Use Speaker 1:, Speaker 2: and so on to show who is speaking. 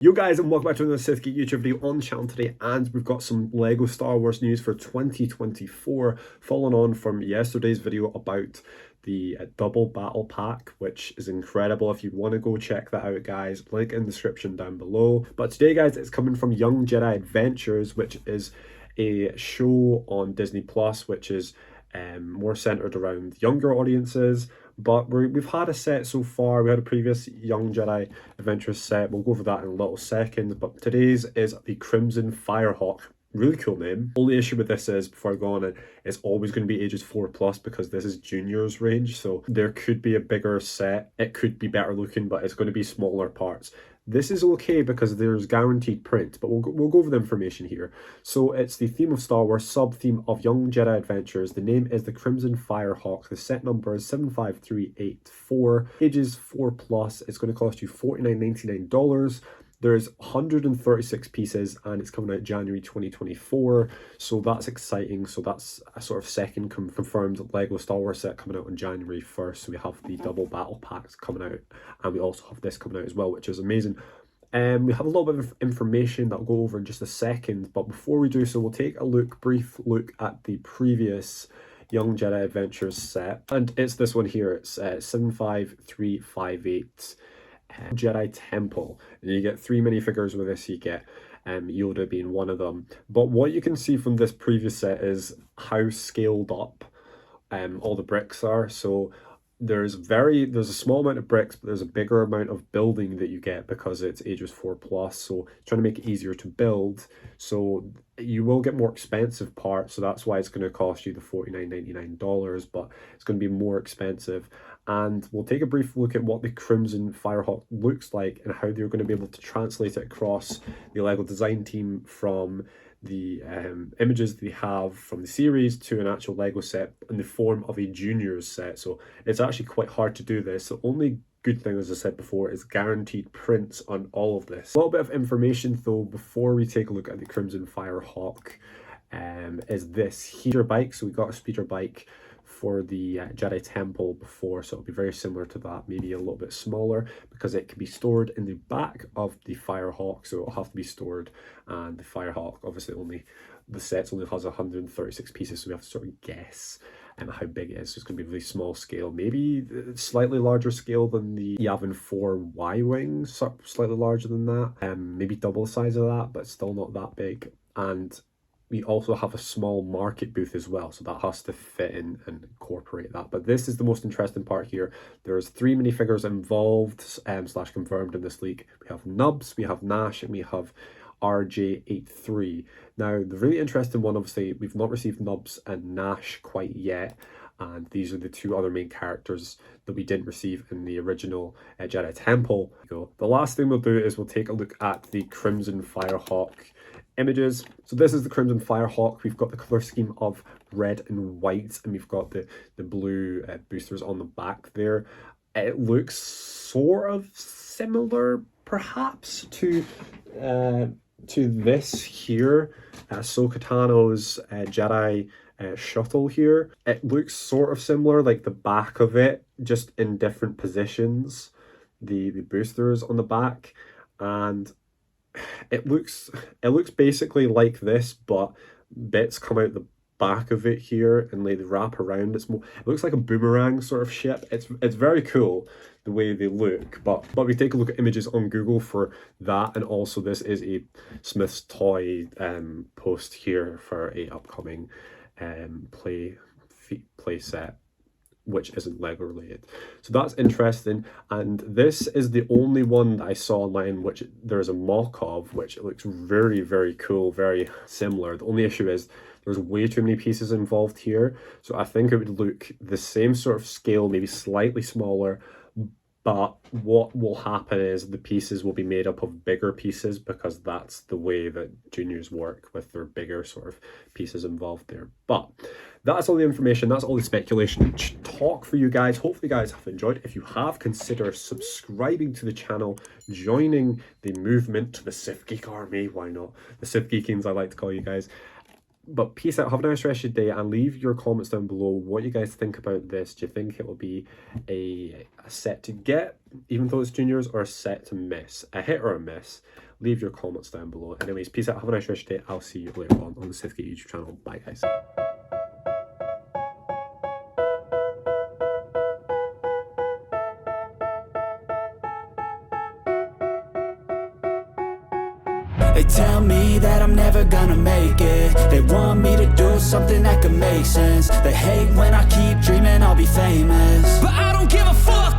Speaker 1: Yo guys, and welcome back to another SithGeek YouTube video on the channel today, and we've got some LEGO Star Wars news for 2024, following on from yesterday's video about the double battle pack, which is incredible. If you want to go check that out, guys, link in the description down below. But today, guys, it's coming from Young Jedi Adventures, which is a show on Disney Plus, which is more centered around younger audiences. But we've had a set so far. We had a previous Young Jedi Adventures set. We'll go over that in a little second. But today's is the Crimson Firehawk. Really cool name. Only issue with this is, before I go on it, it's always going to be ages 4+ because this is juniors range. So there could be a bigger set. It could be better looking, but it's going to be smaller parts. This is okay because there's guaranteed print, but we'll go over the information here. So it's the theme of Star Wars, sub-theme of Young Jedi Adventures. The name is the Crimson Firehawk. The set number is 75384. Ages 4+. It's going to cost you $49.99. There's 136 pieces and it's coming out January 2024, so that's exciting. So that's a sort of second confirmed LEGO Star Wars set coming out on January 1st. So we have the double battle packs coming out, and we also have this coming out as well, which is amazing. We have a little bit of information that I'll go over in just a second, but before we do so, we'll take a brief look at the previous Young Jedi Adventures set, and it's this one here. It's 75358. Jedi Temple, and you get 3 minifigures with this. You get Yoda being one of them, but what you can see from this previous set is how scaled up all the bricks are. So there's a small amount of bricks, but there's a bigger amount of building that you get because it's ages 4+, so trying to make it easier to build. So you will get more expensive parts, so that's why it's going to cost you the $49.99, but it's going to be more expensive. And we'll take a brief look at what the Crimson Firehawk looks like and how they're going to be able to translate it across the LEGO design team from the images they have from the series to an actual LEGO set in the form of a juniors set. So it's actually quite hard to do this. The only good thing, as I said before, is guaranteed prints on all of this. A little bit of information though before we take a look at the Crimson Firehawk is this speeder bike. So we got a speeder bike for the Jedi Temple before, so it'll be very similar to that, maybe a little bit smaller because it can be stored in the back of the Firehawk, so it'll have to be stored. And the Firehawk, obviously, the set only has 136 pieces, so we have to sort of guess how big it is. So it's going to be really small scale, maybe slightly larger scale than the Yavin 4 Y-Wing, slightly larger than that, maybe double the size of that, but still not that big. And we also have a small market booth as well, so that has to fit in and incorporate that. But this is the most interesting part here. There's 3 minifigures involved slash confirmed in this leak. We have Nubs, we have Nash, and we have RJ83. Now, the really interesting one, obviously, we've not received Nubs and Nash quite yet, and these are the 2 other main characters that we didn't receive in the original Jedi Temple. The last thing we'll do is we'll take a look at the Crimson Firehawk images. So this is the Crimson Firehawk. We've got the color scheme of red and white, and we've got the blue boosters on the back there. It looks sort of similar, perhaps, to this here, Ahsoka Tano's Jedi shuttle here. It looks sort of similar, like the back of it, just in different positions. The boosters on the back, and it looks basically like this, but bits come out the back of it here and they wrap around. It looks like a boomerang sort of ship. It's very cool the way they look, but we take a look at images on Google for that. And also this is a Smith's Toy post here for a upcoming play set, which isn't LEGO related. So that's interesting, and this is the only one that I saw online which there's a mock of, which looks very, very cool, very similar. The only issue is there's way too many pieces involved here, so I think it would look the same sort of scale, maybe slightly smaller, but what will happen is the pieces will be made up of bigger pieces because that's the way that juniors work, with their bigger sort of pieces involved there. But that's all the information, that's all the speculation talk for you guys. Hopefully you guys have enjoyed. If you have, consider subscribing to the channel, joining the movement to the SithGeek army. Why not? The SithGeekings, I like to call you guys. But peace out, have a nice rest of your day, and leave your comments down below what you guys think about this. Do you think it will be a set to get, even though it's juniors, or a set to miss? A hit or a miss? Leave your comments down below. Anyways, peace out, have a nice rest of your day. I'll see you later on the SithGeek YouTube channel. Bye, guys.
Speaker 2: They tell me that I'm never gonna make it. They want me to do something that could make sense. They hate when I keep dreaming I'll be famous, but I don't give a fuck.